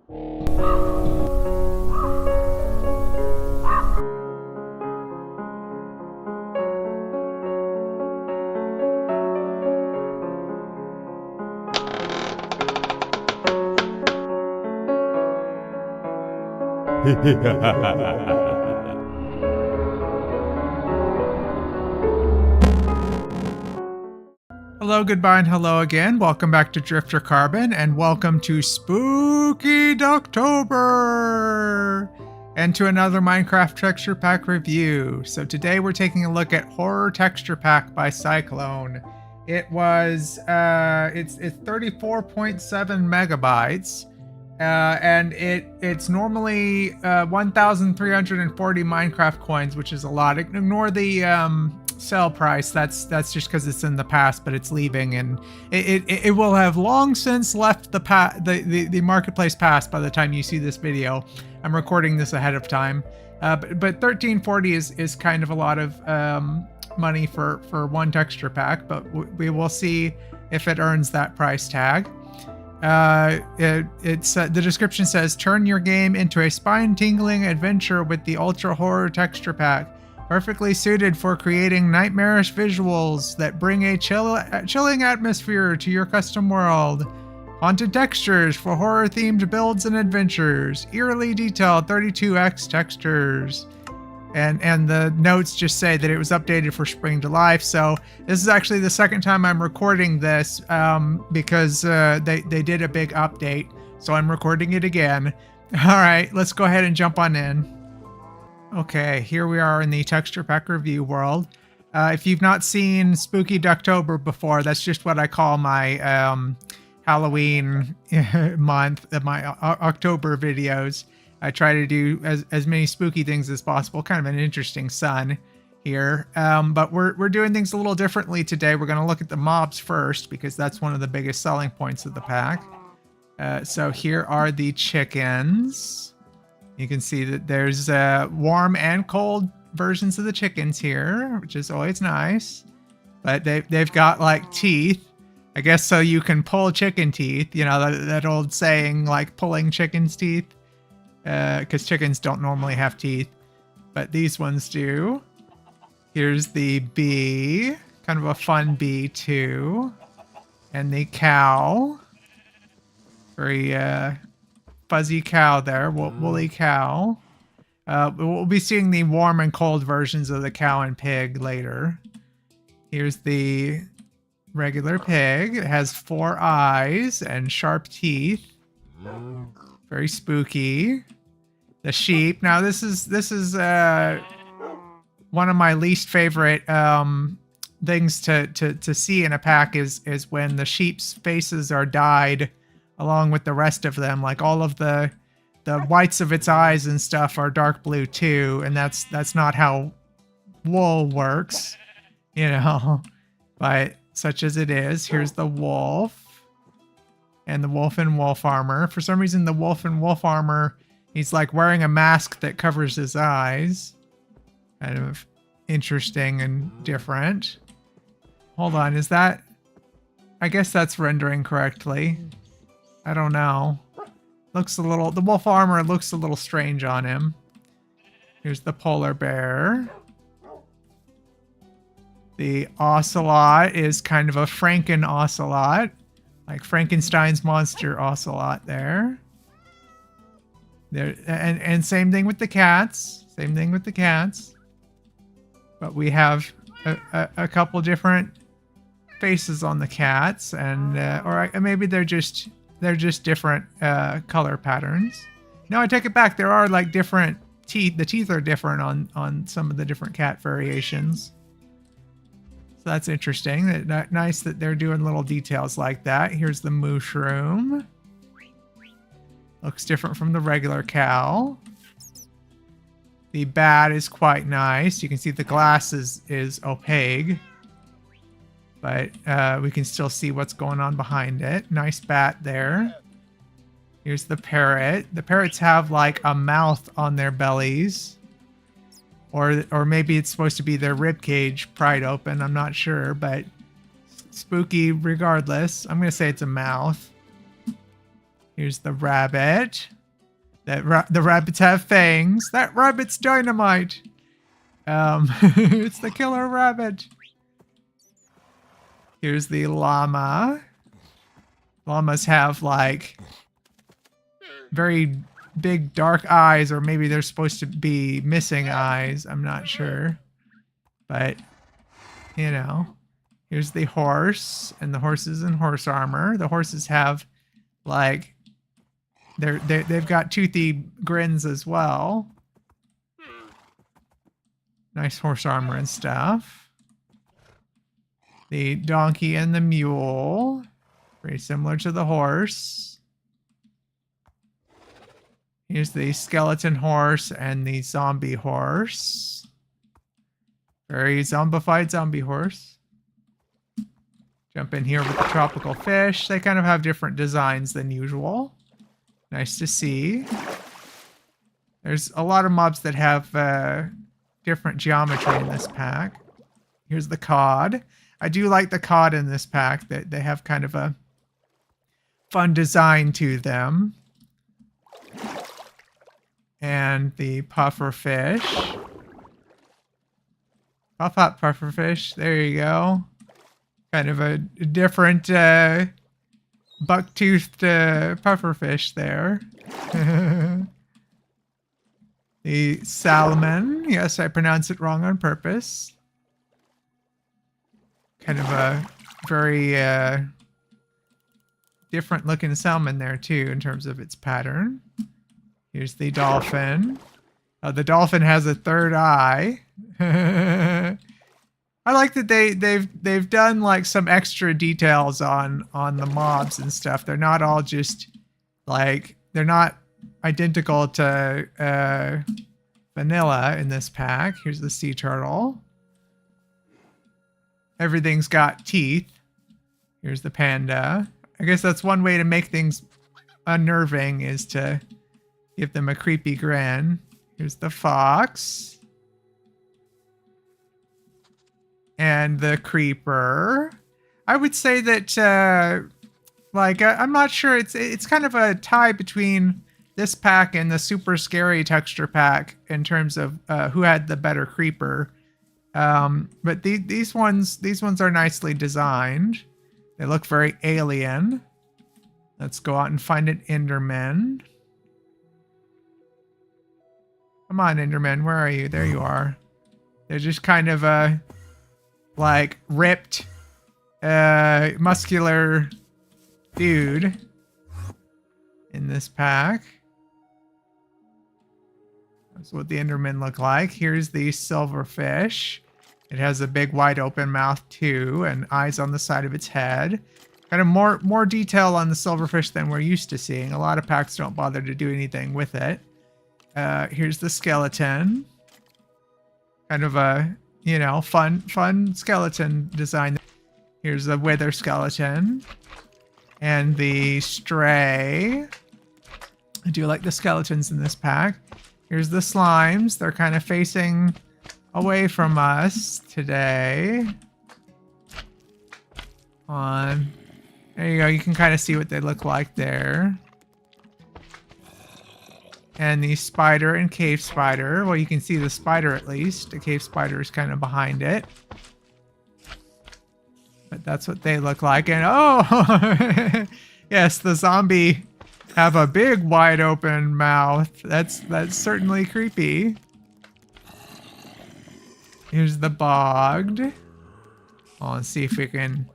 Hello, goodbye, and hello again. Welcome back to Drifter Carbon, and welcome to Spooky Ducktober, and to another Minecraft texture pack review. So today we're taking a look at Horror Texture Pack by Cyclone. It was it's 34.7 megabytes. And it's normally 1,340 Minecraft coins, which is a lot. Ignore the sell price. That's just because it's in the past, but it's leaving, and it will have long since left the marketplace past by the time you see this video. I'm recording this ahead of time, but 1340 is kind of a lot of money for one texture pack, but we will see if it earns that price tag. The description says, turn your game into a spine-tingling adventure with the Ultra Horror Texture Pack, perfectly suited for creating nightmarish visuals that bring a chilling atmosphere to your custom world. Haunted textures for horror-themed builds and adventures, eerily detailed 32x textures. And the notes just say that it was updated for spring to life. So this is actually the second time I'm recording this because they did a big update. So I'm recording it again. All right, let's go ahead and jump on in. Okay, here we are in the texture pack review world. If you've not seen Spooky Ducktober before, that's just what I call my Halloween month, my October videos. I try to do as many spooky things as possible. Kind of an interesting sun here. But we're doing things a little differently today. We're going to look at the mobs first because that's one of the biggest selling points of the pack. So here are the chickens. You can see that there's warm and cold versions of the chickens here, which is always nice. But they've got like teeth. I guess so you can pull chicken teeth. You know, that old saying, like pulling chicken's teeth. Because chickens don't normally have teeth, but these ones do. Here's the bee, kind of a fun bee too, and the cow, very fuzzy cow there, woolly cow. We'll be seeing the warm and cold versions of the cow and pig later. Here's the regular pig. It has 4 eyes and sharp teeth. Very spooky. The sheep. Now this is one of my least favorite things to see in a pack is when the sheep's faces are dyed along with the rest of them. Like all of the whites of its eyes and stuff are dark blue too, and that's not how wool works, you know. But such as it is, here's the wolf and the wolf and wolf armor. For some reason, the wolf and wolf armor, he's like wearing a mask that covers his eyes. Kind of interesting and different. Hold on, is that... I guess that's rendering correctly. I don't know. Looks a little... The wolf armor looks a little strange on him. Here's the polar bear. The ocelot is kind of a Franken ocelot. Like Frankenstein's monster ocelot there. And same thing with the cats. Same thing with the cats. But we have a couple different faces on the cats, and or maybe they're just different color patterns. No, I take it back. There are like different teeth. The teeth are different on some of the different cat variations. So that's interesting. Nice that they're doing little details like that. Here's the mushroom. Looks different from the regular cow. The bat is quite nice. You can see the glass is opaque, but we can still see what's going on behind it. Nice bat there. Here's the parrot. The parrots have like a mouth on their bellies. Or maybe it's supposed to be their rib cage pried open. I'm not sure, but spooky regardless. I'm going to say it's a mouth. Here's the rabbit. The rabbits have fangs. That rabbit's dynamite. It's the killer rabbit. Here's the llama. Llamas have like very big dark eyes, or maybe they're supposed to be missing eyes. I'm not sure. But, you know, here's the horse, and the horse is in horse armor. The horses have like they've got toothy grins as well. Nice horse armor and stuff. The donkey and the mule, very similar to the horse. Here's the skeleton horse and the zombie horse. Very zombified zombie horse. Jump in here with the tropical fish. They kind of have different designs than usual. Nice to see. There's a lot of mobs that have different geometry in this pack. Here's the cod. I do like the cod in this pack. That they have kind of a fun design to them. And the puffer fish. Puff up, puffer fish. There you go. Kind of a different buck-toothed puffer fish there. The salmon. Yes, I pronounced it wrong on purpose. Kind of a very different looking salmon there too in terms of its pattern. Here's the dolphin. The dolphin has a third eye. I like that they've done like some extra details on the mobs and stuff. They're not all just like, they're not identical to vanilla in this pack. Here's the sea turtle. Everything's got teeth. Here's the panda. I guess that's one way to make things unnerving, is to give them a creepy grin. Here's the fox. And the creeper. I would say that, I'm not sure. It's kind of a tie between this pack and the super scary texture pack in terms of who had the better creeper. But these ones are nicely designed. They look very alien. Let's go out and find an Enderman. Come on, Enderman, where are you? There you are. They're just kind of like ripped, muscular dude in this pack. That's what the Endermen look like. Here's the silverfish. It has a big wide open mouth too, and eyes on the side of its head. Kind of more detail on the silverfish than we're used to seeing. A lot of packs don't bother to do anything with it. Here's the skeleton. Kind of a, you know, fun skeleton design. Here's the wither skeleton. And the stray. I do like the skeletons in this pack. Here's the slimes. They're kind of facing away from us today. There you go. You can kind of see what they look like there. And the spider and cave spider. Well, you can see the spider at least. The cave spider is kind of behind it. But that's what they look like. And oh, yes, the zombie have a big wide open mouth. That's certainly creepy. Here's the bogged. Oh, let's see if we can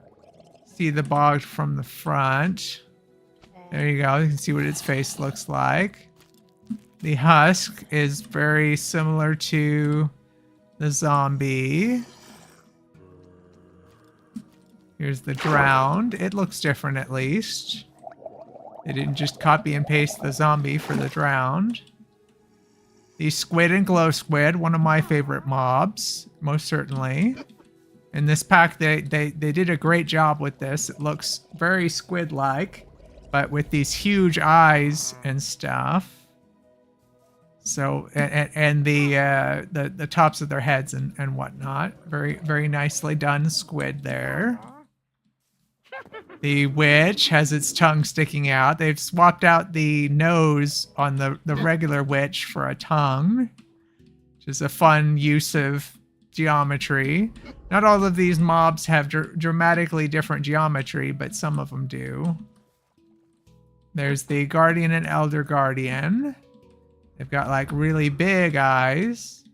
see the bogged from the front. There you go. You can see what its face looks like. The husk is very similar to the zombie. Here's the drowned. It looks different at least. They didn't just copy and paste the zombie for the drowned. The squid and glow squid, one of my favorite mobs, most certainly. In this pack, they did a great job with this. It looks very squid-like, but with these huge eyes and stuff. So, and the tops of their heads and whatnot. Very, very nicely done squid there. The witch has its tongue sticking out. They've swapped out the nose on the regular witch for a tongue, which is a fun use of geometry. Not all of these mobs have dramatically different geometry, but some of them do. There's the guardian and elder guardian. They've got like really big eyes.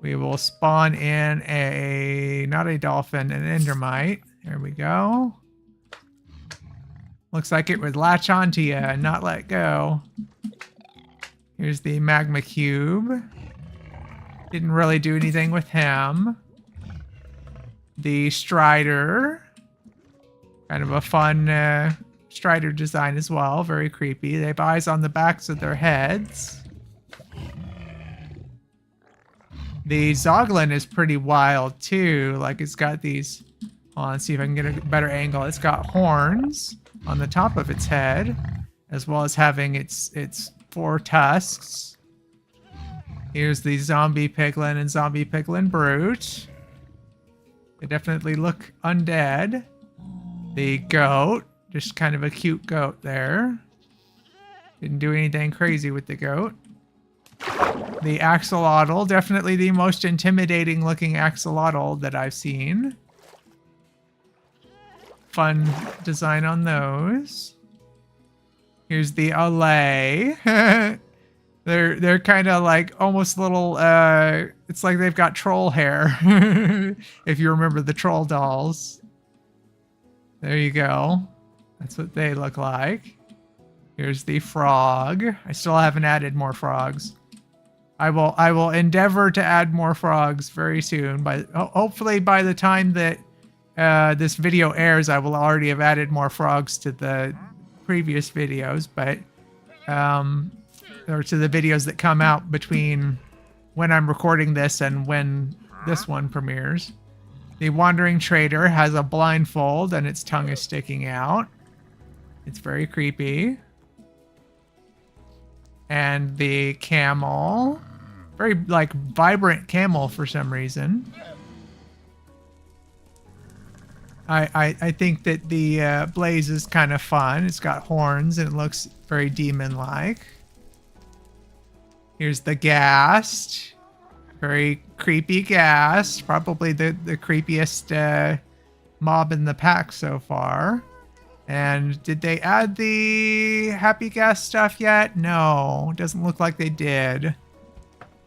We will spawn in not a dolphin, an endermite. There we go. Looks like it would latch onto you and not let go. Here's the magma cube. Didn't really do anything with him. The strider. Kind of a fun strider design as well. Very creepy. They have eyes on the backs of their heads. The Zoglin is pretty wild too. Like it's got these... Let's see if I can get a better angle. It's got horns on the top of its head, as well as having its 4 tusks. Here's the zombie piglin and zombie piglin brute. They definitely look undead. The goat, just kind of a cute goat there. Didn't do anything crazy with the goat. The axolotl, definitely the most intimidating looking axolotl that I've seen. Fun design on those. Here's the allay. They're kind of like almost little it's like they've got troll hair. If you remember the troll dolls. There you go. That's what they look like. Here's the frog. I still haven't added more frogs. I will endeavor to add more frogs very soon, but hopefully by the time that this video airs, I will already have added more frogs to the previous videos, but or to the videos that come out between when I'm recording this and when this one premieres. The wandering trader has a blindfold and its tongue is sticking out. It's very creepy. And the camel, very like vibrant camel for some reason. I think that the blaze is kind of fun. It's got horns and it looks very demon-like. Here's the ghast. Very creepy ghast. Probably the creepiest mob in the pack so far. And did they add the happy ghast stuff yet? No, doesn't look like they did.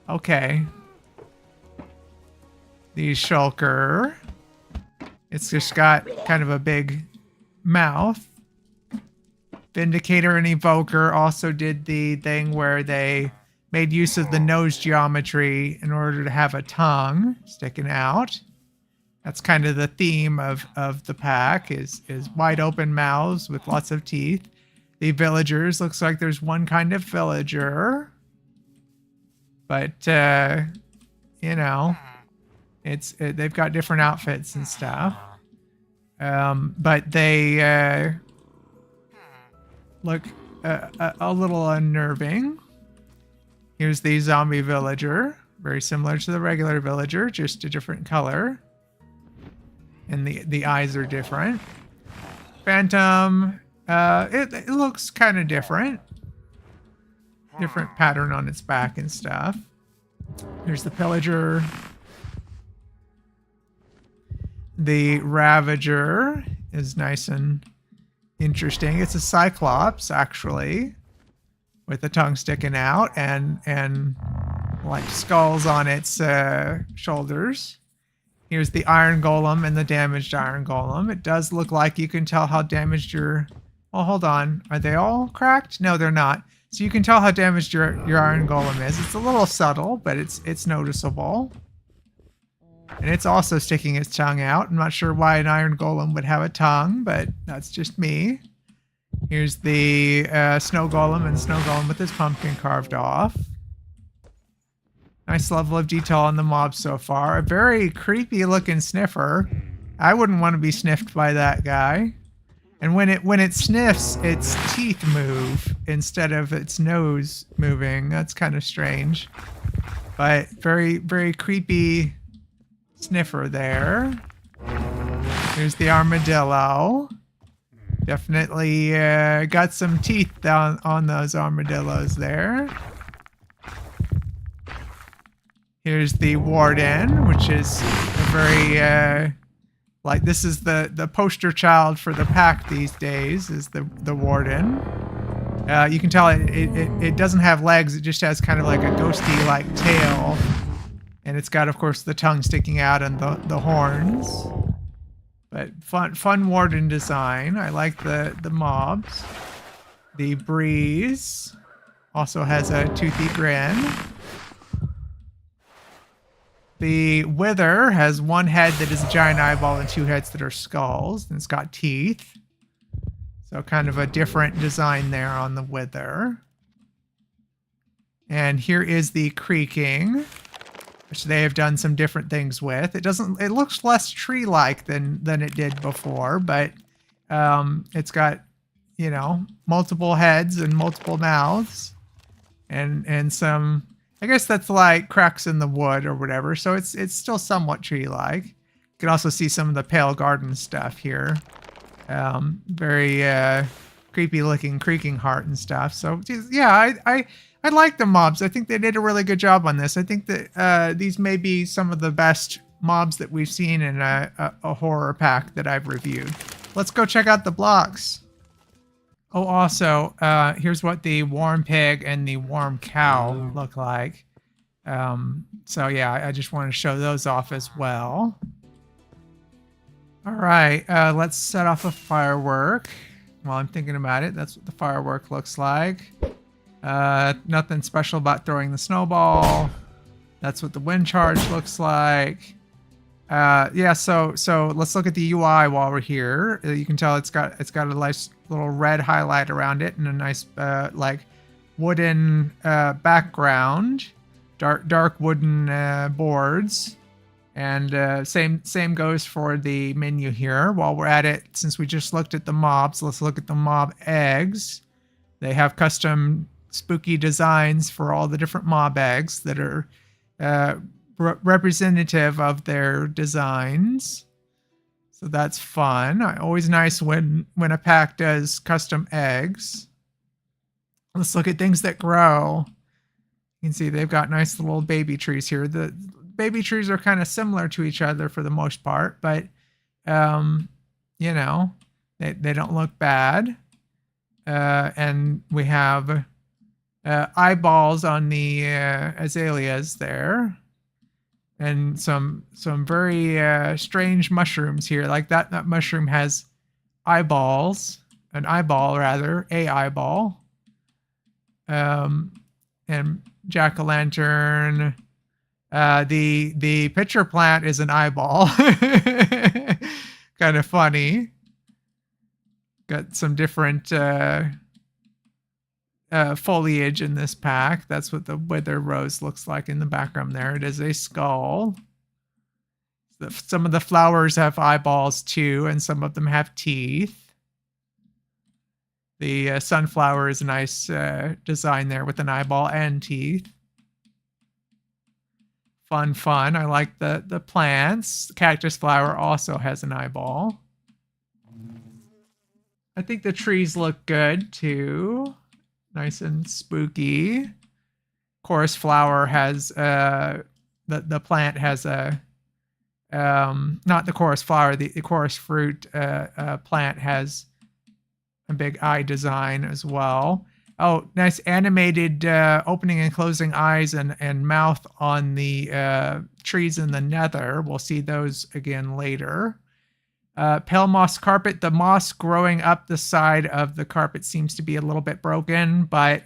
Okay. The shulker. It's just got kind of a big mouth. Vindicator and Evoker also did the thing where they made use of the nose geometry in order to have a tongue sticking out. That's kind of the theme of the pack is wide open mouths with lots of teeth. The villagers, looks like there's one kind of villager. But, you know... they've got different outfits and stuff. But they look a little unnerving. Here's the zombie villager. Very similar to the regular villager, just a different color. And the eyes are different. Phantom, it looks kind of different. Different pattern on its back and stuff. Here's the pillager. The Ravager is nice and interesting. It's a Cyclops, actually, with the tongue sticking out and like skulls on its shoulders. Here's the Iron Golem and the damaged Iron Golem. It does look like you can tell how damaged your... Oh, hold on. Are they all cracked? No, they're not. So you can tell how damaged your Iron Golem is. It's a little subtle, but it's noticeable. And it's also sticking its tongue out. I'm not sure why an Iron Golem would have a tongue, but that's just me. Here's the Snow Golem and Snow Golem with his pumpkin carved off. Nice level of detail on the mob so far. A very creepy looking sniffer. I wouldn't want to be sniffed by that guy. And when it sniffs, its teeth move instead of its nose moving. That's kind of strange. But very, very creepy sniffer there. Here's the armadillo. Definitely got some teeth on those armadillos there. Here's the warden, which is a very like this is the poster child for the pack these days. Is the warden? You can tell it doesn't have legs. It just has kind of like a ghosty like tail, and it's got, of course, the tongue sticking out and the horns. But fun warden design. I like the mobs. The breeze also has a toothy grin. The wither has one head that is a giant eyeball and two heads that are skulls, and it's got teeth. So kind of a different design there on the wither. And here is the creaking, which they have done some different things with. It looks less tree-like than it did before, but it's got, you know, multiple heads and multiple mouths and some, I guess that's like cracks in the wood or whatever. So it's still somewhat tree-like. You can also see some of the pale garden stuff here. Very creepy looking creaking heart and stuff. So yeah, I like the mobs. I think they did a really good job on this. I think that these may be some of the best mobs that we've seen in a horror pack that I've reviewed. Let's go check out the blocks. Oh, also, here's what the warm pig and the warm cow look like. So yeah, I just want to show those off as well. All right, let's set off a firework. While I'm thinking about it, that's what the firework looks like. Nothing special about throwing the snowball. That's what the wind charge looks like. Yeah, so let's look at the UI while we're here. You can tell it's got a nice little red highlight around it and a nice like wooden background, dark wooden boards. And same goes for the menu here. While we're at it, since we just looked at the mobs, let's look at the mob eggs. They have custom spooky designs for all the different mob eggs that are representative of their designs. So that's fun. Always nice when a pack does custom eggs. Let's look at things that grow. You can see they've got nice little baby trees here. The baby trees are kind of similar to each other for the most part, but you know, they don't look bad. And we have eyeballs on the azaleas there, and some very strange mushrooms here. Like that mushroom has eyeballs, an eyeball rather, a eyeball. And jack-o'-lantern. The pitcher plant is an eyeball. Kind of funny. Got some different foliage in this pack. That's what the wither rose looks like in the background there. It is a skull. Some of the flowers have eyeballs too, and some of them have teeth. The sunflower is a nice design there with an eyeball and teeth. Fun. I like the plants. The cactus flower also has an eyeball. I think the trees look good too. Nice and spooky. Chorus flower has the plant has a not the chorus flower, the chorus fruit plant has a big eye design as well. Oh, nice animated opening and closing eyes and mouth on the trees in the nether. We'll see those again later. Pale moss carpet. The moss growing up the side of the carpet seems to be a little bit broken, but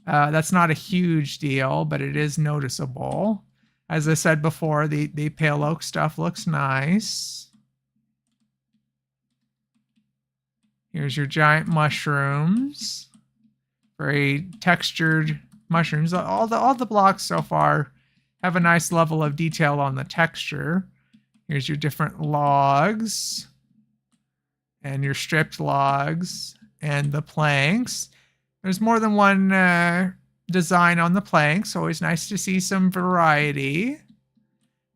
that's not a huge deal, but it is noticeable. As I said before, the pale oak stuff looks nice. Here's your giant mushrooms. Very textured mushrooms. All the blocks so far have a nice level of detail on the texture. Here's your different logs and your stripped logs and the planks. There's more than one design on the planks. Always nice to see some variety.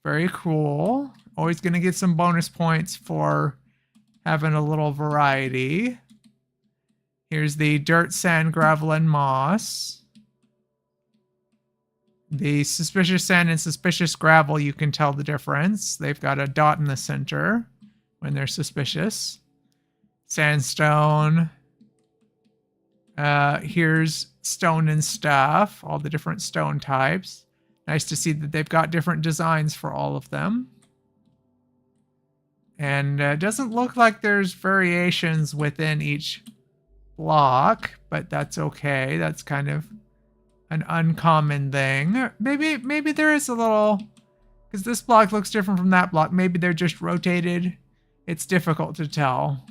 Very cool. Always going to get some bonus points for having a little variety. Here's the dirt, sand, gravel, and moss. The suspicious sand and suspicious gravel, you can tell the difference. They've got a dot in the center when they're suspicious. Sandstone. Here's stone and stuff, all the different stone types. Nice to see that they've got different designs for all of them. And it doesn't look like there's variations within each block, but that's okay. That's kind of an uncommon thing. Maybe there is a little, because this block looks different from that block. Maybe they're just rotated. It's difficult to tell.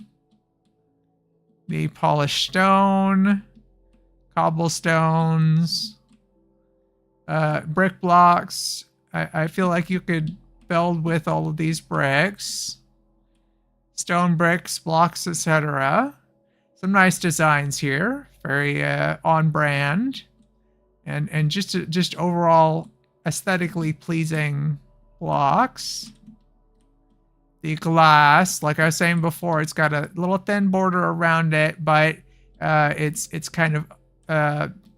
The polished stone, cobblestones, brick blocks. I feel like you could build with all of these bricks. Stone bricks, blocks, etc. Some nice designs here. Very on brand. And just overall aesthetically pleasing blocks. The glass, like I was saying before, it's got a little thin border around it, but it's kind of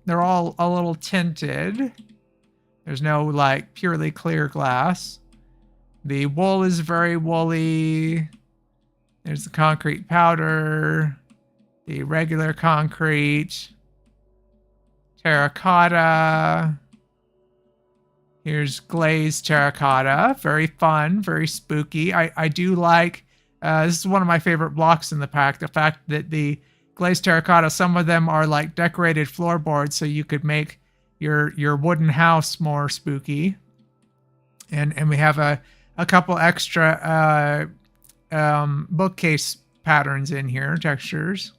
they're all a little tinted. There's no like purely clear glass. The wool is very woolly. There's the concrete powder, the regular concrete, terracotta. Here's glazed terracotta. Very fun, very spooky. I do like, this is one of my favorite blocks in the pack. The fact that the glazed terracotta, some of them are like decorated floorboards, so you could make your wooden house more spooky. And we have a couple extra bookcase patterns in here, textures.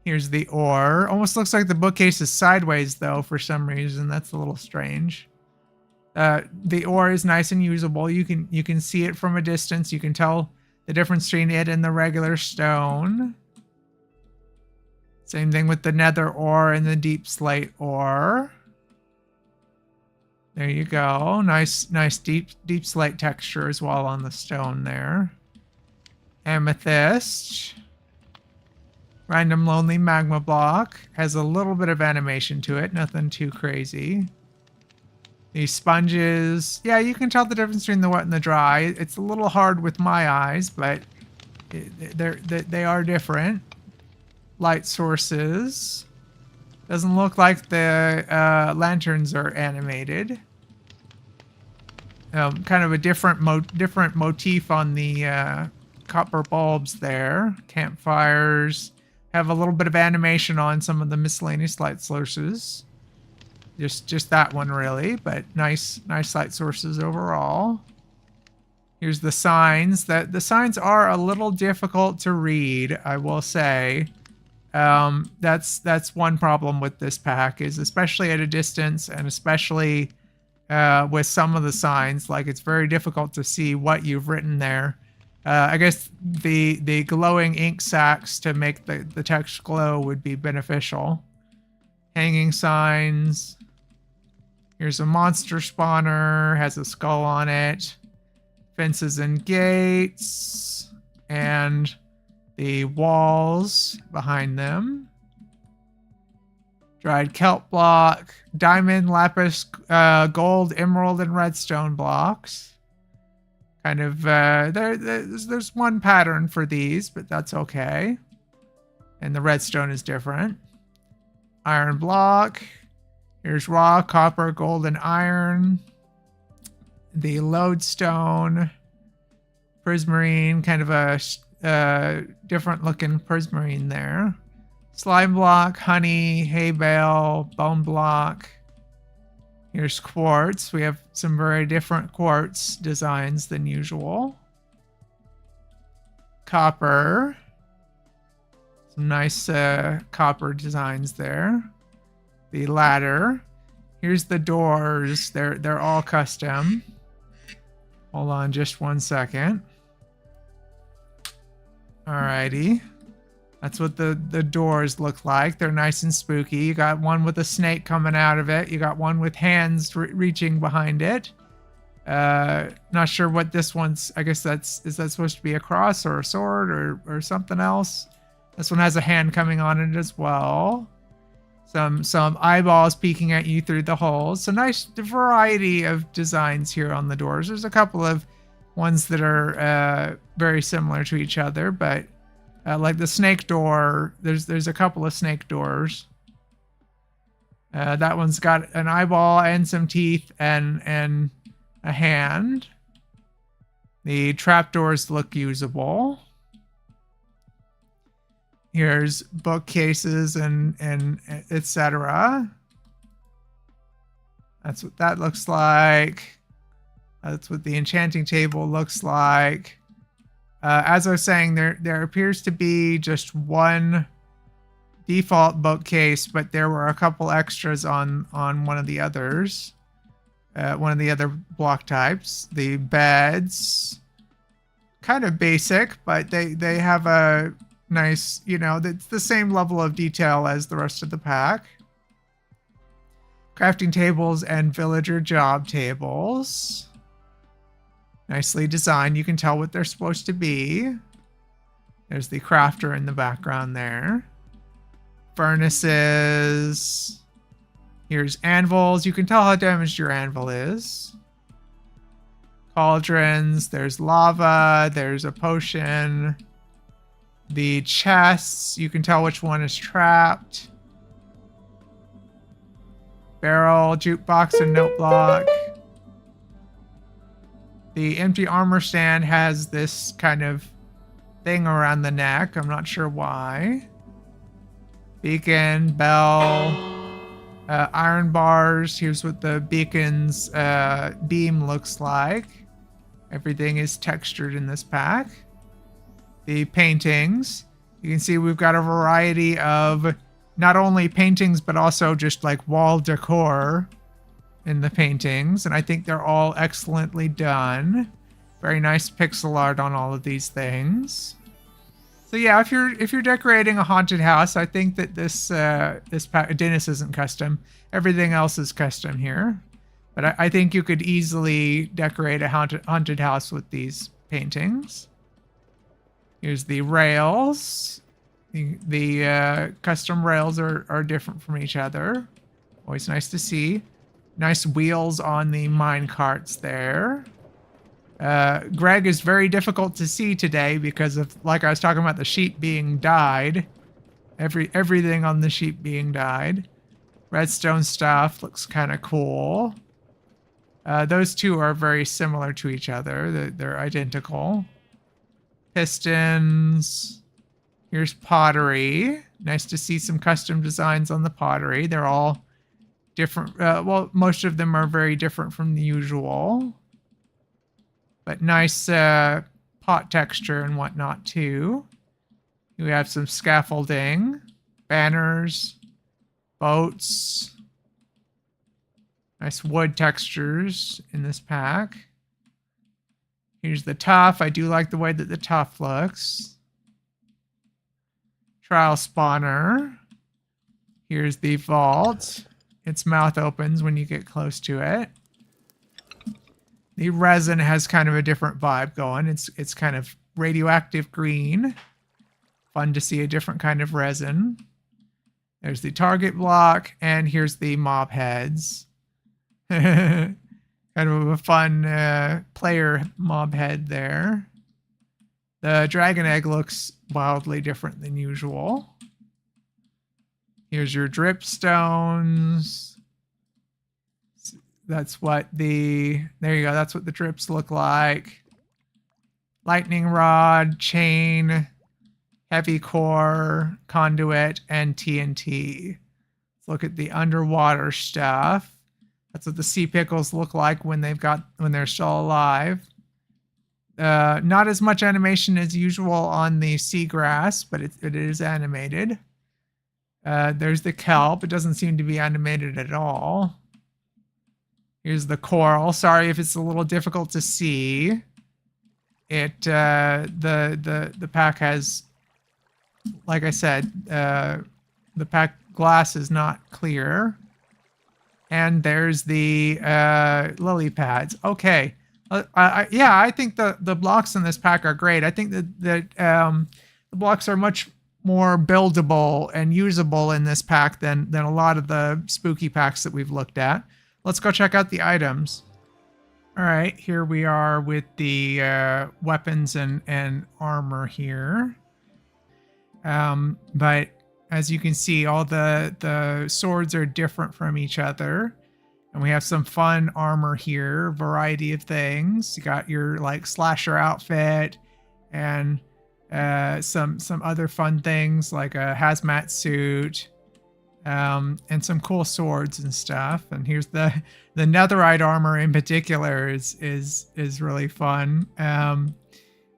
Here's the ore. Almost looks like the bookcase is sideways though for some reason. That's a little strange. The ore is nice and usable. You can see it from a distance. You can tell the difference between it and the regular stone. Same thing with the nether ore and the deep slate ore. There you go. Nice deep slate texture as well on the stone there. Amethyst. Random lonely magma block. Has a little bit of animation to it. Nothing too crazy. These sponges. Yeah, you can tell the difference between the wet and the dry. It's a little hard with my eyes, but they are different. Light sources. Doesn't look like the lanterns are animated. Kind of a different motif on the copper bulbs there. Campfires. Have a little bit of animation on some of the miscellaneous light sources. Just that one really, but nice light sources overall. Here's the signs. The signs are a little difficult to read, I will say. That's one problem with this pack, is especially at a distance, and especially with some of the signs, like it's very difficult to see what you've written there. I guess the glowing ink sacs to make the text glow would be beneficial. Hanging signs. Here's a monster spawner, has a skull on it. Fences and gates. And the walls behind them. Dried kelp block. Diamond, lapis, gold, emerald, and redstone blocks. Kind of, there's one pattern for these, but that's okay. And the redstone is different. Iron block. Here's raw copper, gold, and iron. The lodestone. Prismarine, kind of a different looking prismarine there. Slime block, honey, hay bale, bone block. Here's quartz. We have some very different quartz designs than usual. Copper. Some nice copper designs there. The ladder. Here's the doors. They're all custom. Hold on just one second. Alrighty. That's what the doors look like. They're nice and spooky. You got one with a snake coming out of it. You got one with hands reaching behind it. Not sure what this one's. I guess is that supposed to be a cross or a sword or something else? This one has a hand coming on it as well. Some eyeballs peeking at you through the holes. So nice variety of designs here on the doors. There's a couple of ones that are very similar to each other, but like the snake door, there's a couple of snake doors. That one's got an eyeball and some teeth and a hand. The trapdoors look usable. Here's bookcases and etc. That's what that looks like. That's what the enchanting table looks like. As I was saying, there appears to be just one default bookcase, but there were a couple extras on one of the others. One of the other block types. The beds, kind of basic, but they have a nice, it's the same level of detail as the rest of the pack. Crafting tables and villager job tables. Nicely designed. You can tell what they're supposed to be. There's the crafter in the background there. Furnaces. Here's anvils. You can tell how damaged your anvil is. Cauldrons. There's lava. There's a potion. The chests. You can tell which one is trapped. Barrel, jukebox, and note block. The empty armor stand has this kind of thing around the neck. I'm not sure why. Beacon, bell, iron bars. Here's what the beacon's beam looks like. Everything is textured in this pack. The paintings. You can see we've got a variety of not only paintings, but also just like wall decor in the paintings. And I think they're all excellently done. Very nice pixel art on all of these things. So yeah, if you're decorating a haunted house, I think that this pack, Dennis isn't custom. Everything else is custom here. But I think you could easily decorate a haunted house with these paintings. Here's the rails. The custom rails are different from each other. Always nice to see. Nice wheels on the mine carts there. Greg is very difficult to see today because of, like I was talking about, the sheep being dyed. Everything on the sheep being dyed. Redstone stuff looks kind of cool. Those two are very similar to each other. They're identical. Pistons. Here's pottery. Nice to see some custom designs on the pottery. They're all different. Well, most of them are very different from the usual. But nice pot texture and whatnot too. We have some scaffolding. Banners. Boats. Nice wood textures in this pack. Here's the tuff. I do like the way that the tuff looks. Trial spawner. Here's the vault. Its mouth opens when you get close to it. The resin has kind of a different vibe going. It's kind of radioactive green. Fun to see a different kind of resin. There's the target block, and here's the mob heads. Kind of a fun player mob head there. The dragon egg looks wildly different than usual. Here's your drip stones. That's what there you go. That's what the drips look like. Lightning rod, chain, heavy core, conduit, and TNT. Let's look at the underwater stuff. That's what the sea pickles look like when they're still alive. Not as much animation as usual on the seagrass, but it is animated. There's the kelp. It doesn't seem to be animated at all. Here's the coral. Sorry if it's a little difficult to see. The pack has, like I said, the pack glass is not clear. And there's the lily pads. Okay. Yeah, I think the blocks in this pack are great. I think that the blocks are much more buildable and usable in this pack than a lot of the spooky packs that we've looked at. Let's go check out the items. All right, here we are with the weapons and armor here. But as you can see, all the swords are different from each other. And we have some fun armor here, variety of things. You got your like slasher outfit and some other fun things like a hazmat suit, and some cool swords and stuff. And here's the netherite armor in particular is really fun.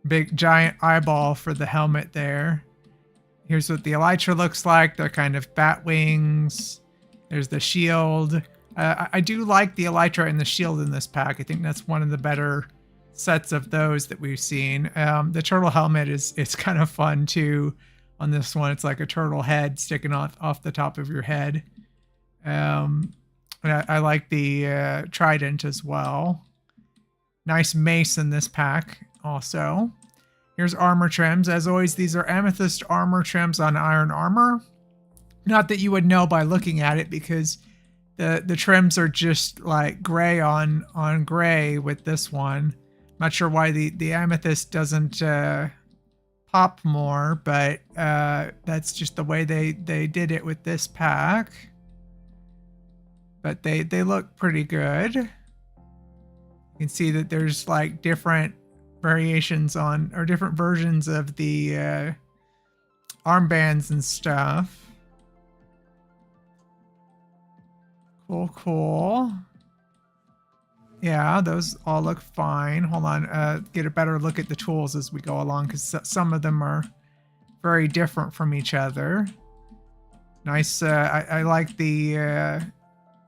Big giant eyeball for the helmet there. Here's what the elytra looks like. They're kind of bat wings. There's the shield. I do like the elytra and the shield in this pack. I think that's one of the better sets of those that we've seen. The turtle helmet is kind of fun too. On this one, it's like a turtle head sticking off the top of your head. And I like the trident as well. Nice mace in this pack also. Here's armor trims. As always, these are amethyst armor trims on iron armor. Not that you would know by looking at it, because the trims are just like gray on gray with this one. Not sure why the amethyst doesn't pop more, but that's just the way they did it with this pack. But they look pretty good. You can see that there's like different variations on, or different versions of the armbands and stuff. Cool. Yeah, those all look fine. Hold on, get a better look at the tools as we go along, because some of them are very different from each other. Nice. I like the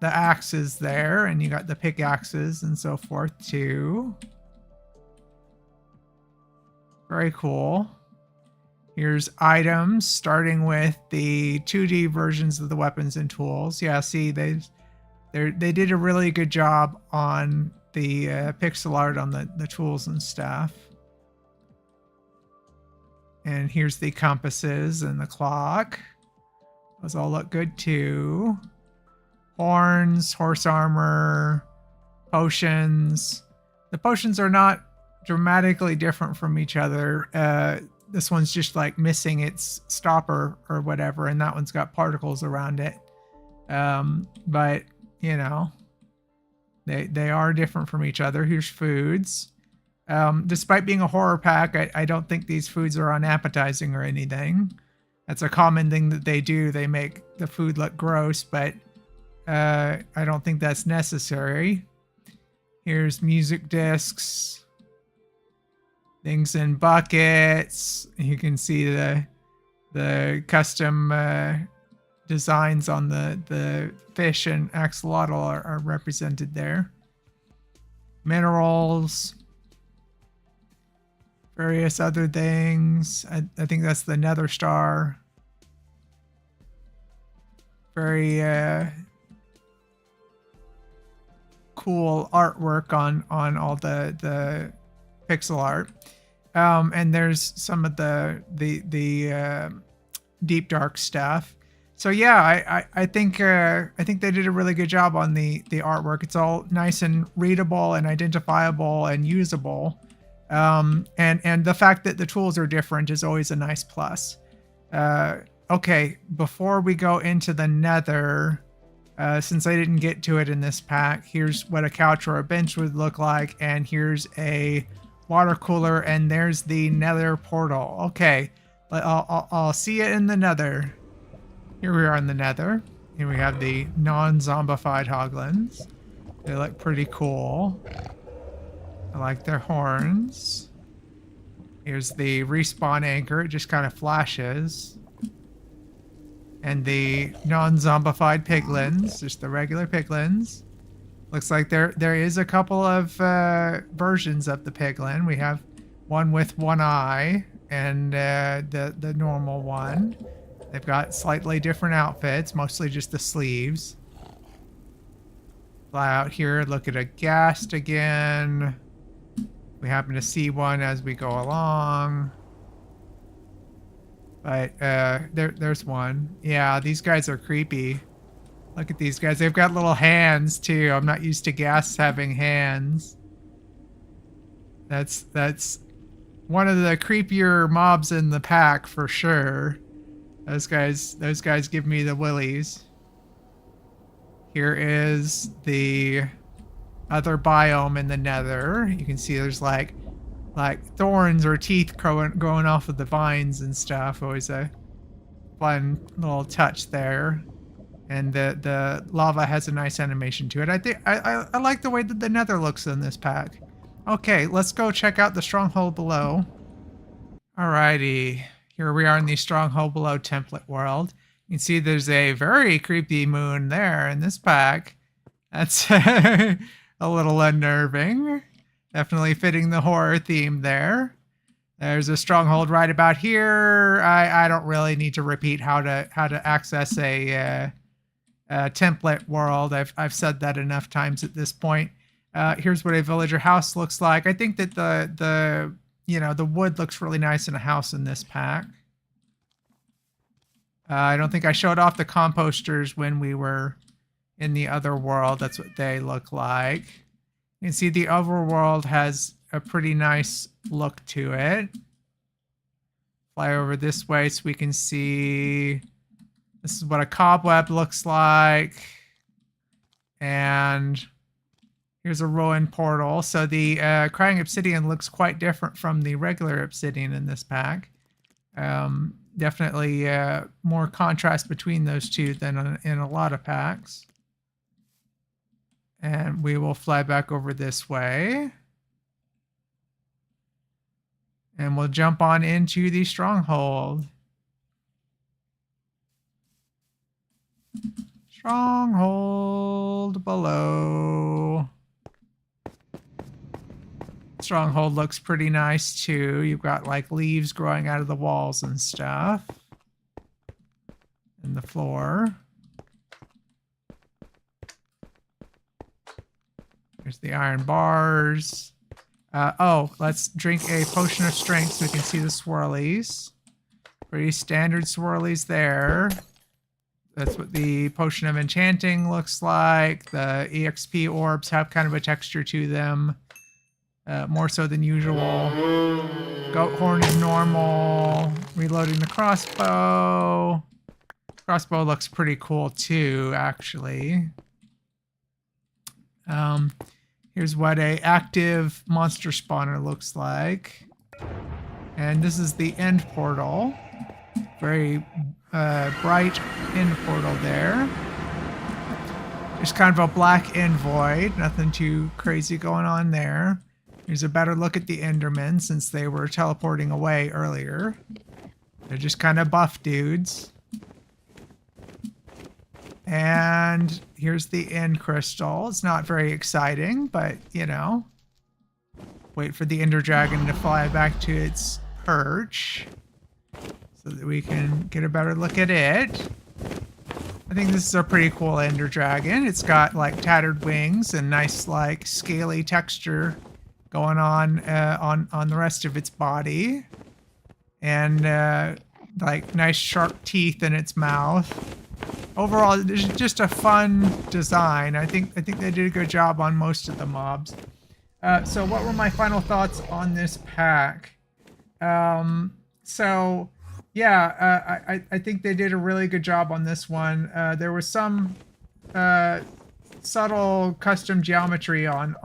axes there, and you got the pickaxes and so forth too. Very cool. Here's items, starting with the 2D versions of the weapons and tools. Yeah, see, they did a really good job on the pixel art on the tools and stuff. And here's the compasses and the clock. Those all look good too. Horns, horse armor, potions. The potions are not dramatically different from each other. This one's just like missing its stopper or whatever, and that one's got particles around it. But you know, they are different from each other. Here's foods. Despite being a horror pack, I don't think these foods are unappetizing or anything. That's a common thing that they do. They make the food look gross, but I don't think that's necessary. Here's music discs. Things in buckets. You can see the custom designs on the fish and axolotl are represented there. Minerals. Various other things. I think that's the nether star. Very cool artwork on all the pixel art. And there's some of the deep dark stuff. So yeah, I think they did a really good job on the artwork. It's all nice and readable and identifiable and usable. And the fact that the tools are different is always a nice plus. Okay, before we go into the nether, since I didn't get to it in this pack, here's what a couch or a bench would look like, and here's a water cooler, and there's the nether portal. Okay, I'll see it in the nether. Here we are in the nether. Here we have the non-zombified hoglins. They look pretty cool. I like their horns. Here's the respawn anchor. It just kind of flashes. And the non-zombified piglins, just the regular piglins. Looks like there is a couple of versions of the piglin. We have one with one eye and the normal one. They've got slightly different outfits, mostly just the sleeves. Fly out here, look at a ghast again. We happen to see one as we go along. But there's one. Yeah, these guys are creepy. Look at these guys. They've got little hands too. I'm not used to ghasts having hands. That's one of the creepier mobs in the pack for sure. Those guys give me the willies. Here is the other biome in the Nether. You can see there's like thorns or teeth growing off of the vines and stuff. Always a fun little touch there. And the lava has a nice animation to it. I think I like the way that the Nether looks in this pack. Okay, let's go check out the stronghold below. Alrighty, here we are in the stronghold below template world. You can see there's a very creepy moon there in this pack. That's a little unnerving. Definitely fitting the horror theme there. There's a stronghold right about here. I don't really need to repeat how to access a template world. I've said that enough times at this point. Here's what a villager house looks like. I think that the wood looks really nice in a house in this pack. I don't think I showed off the composters when we were in the other world. That's what they look like. You can see the overworld has a pretty nice look to it. Fly over this way so we can see. This is what a cobweb looks like. And here's a ruined portal. So the crying obsidian looks quite different from the regular obsidian in this pack. Definitely more contrast between those two than in a lot of packs. And we will fly back over this way. And we'll jump on into the stronghold. Stronghold below. Stronghold looks pretty nice too. You've got like leaves growing out of the walls and stuff. And the floor. There's the iron bars. Let's drink a potion of strength so we can see the swirlies. Pretty standard swirlies there. That's what the potion of enchanting looks like. The EXP orbs have kind of a texture to them. More so than usual. Goat horn is normal. Reloading the crossbow. Crossbow looks pretty cool too, actually. Here's what a active monster spawner looks like. And this is the end portal. Very bright end portal there. Just kind of a black end void. Nothing too crazy going on there. Here's a better look at the Endermen since they were teleporting away earlier. They're just kind of buff dudes. And here's the end crystal. It's not very exciting, but you know. Wait for the Ender Dragon to fly back to its perch so that we can get a better look at it. I think this is a pretty cool Ender Dragon. It's got like tattered wings and nice like scaly texture going on the rest of its body, and like nice sharp teeth in its mouth. Overall, it's just a fun design. I think they did a good job on most of the mobs. So what were my final thoughts on this pack? So yeah, I think they did a really good job on this one. There was some subtle custom geometry on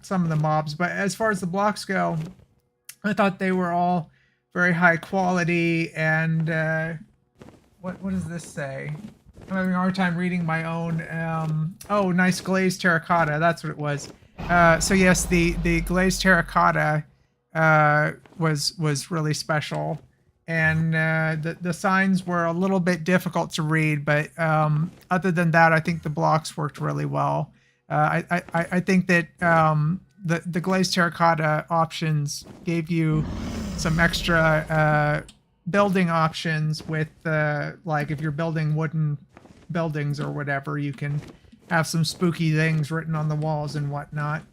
some of the mobs, but as far as the blocks go, I thought they were all very high quality. And what does this say? I'm having a hard time reading my own. Oh, nice glazed terracotta. That's what it was. So yes, the glazed terracotta was really special, and the signs were a little bit difficult to read, but other than that, I think the blocks worked really well. I think that the glazed terracotta options gave you some extra building options with like if you're building wooden buildings or whatever, you can have some spooky things written on the walls and whatnot.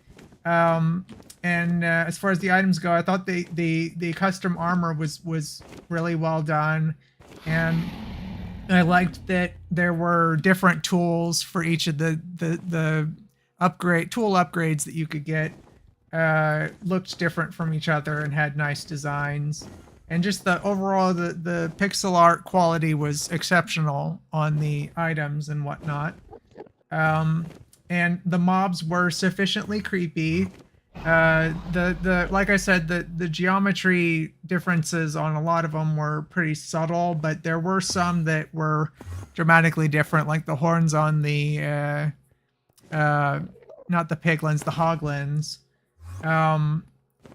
And as far as the items go, I thought the custom armor was really well done, and I liked that there were different tools for each of the tool upgrades that you could get. Looked different from each other and had nice designs, and just the overall the pixel art quality was exceptional on the items and whatnot. And the mobs were sufficiently creepy. Like I said, the geometry differences on a lot of them were pretty subtle, but there were some that were dramatically different, like the horns on the not the piglins, the hoglins.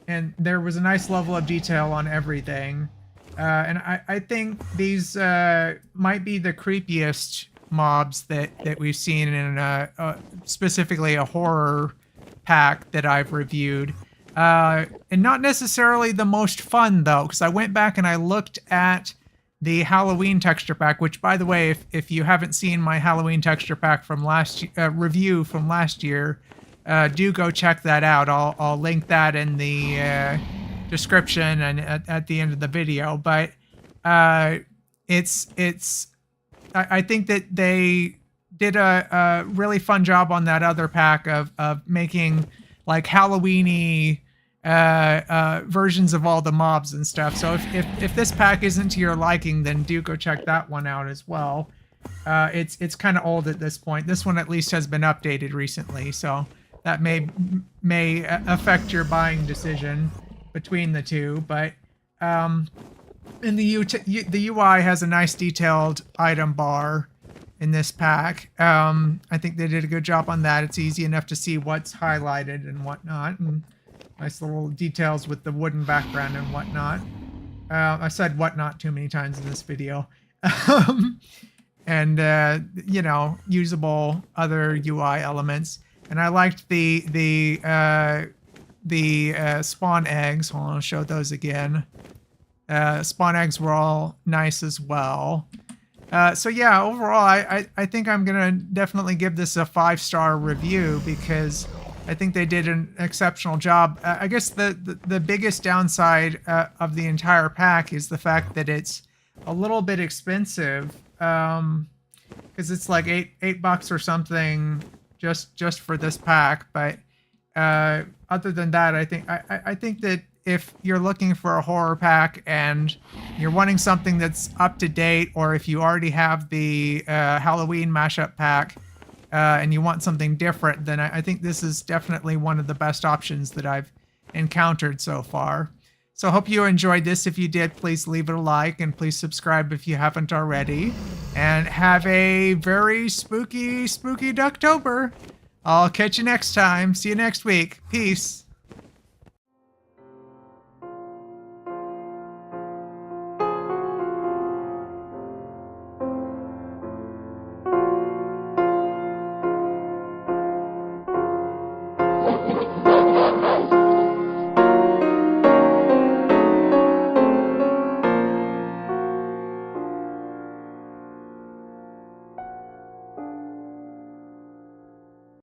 And there was a nice level of detail on everything. And I think these might be the creepiest mobs that we've seen in specifically a horror pack that I've reviewed. And not necessarily the most fun, though, because I went back and I looked at the Halloween texture pack, which, by the way, if you haven't seen my Halloween texture pack from review from last year, do go check that out. I'll link that in the description and at the end of the video. But I think that they did a really fun job on that other pack of making like Halloween-y versions of all the mobs and stuff. So if this pack isn't to your liking, then do go check that one out as well. It's kind of old at this point. This one at least has been updated recently, so that may affect your buying decision between the two. But and the UI has a nice detailed item bar in this pack. I think they did a good job on that. It's easy enough to see what's highlighted and whatnot, and nice little details with the wooden background and whatnot. I said whatnot too many times in this video. And you know, usable other UI elements. And I liked the spawn eggs. Hold on, I'll show those again. Spawn eggs were all nice as well. So yeah, overall, I think I'm gonna definitely give this a 5-star review because I think they did an exceptional job. I guess the biggest downside of the entire pack is the fact that it's a little bit expensive, because it's like $8 or something just for this pack. But other than that, I think that if you're looking for a horror pack and you're wanting something that's up to date, or if you already have the Halloween mashup pack and you want something different, then I think this is definitely one of the best options that I've encountered so far. So I hope you enjoyed this. If you did, please leave it a like and please subscribe if you haven't already. And have a very spooky Ducktober. I'll catch you next time. See you next week. Peace.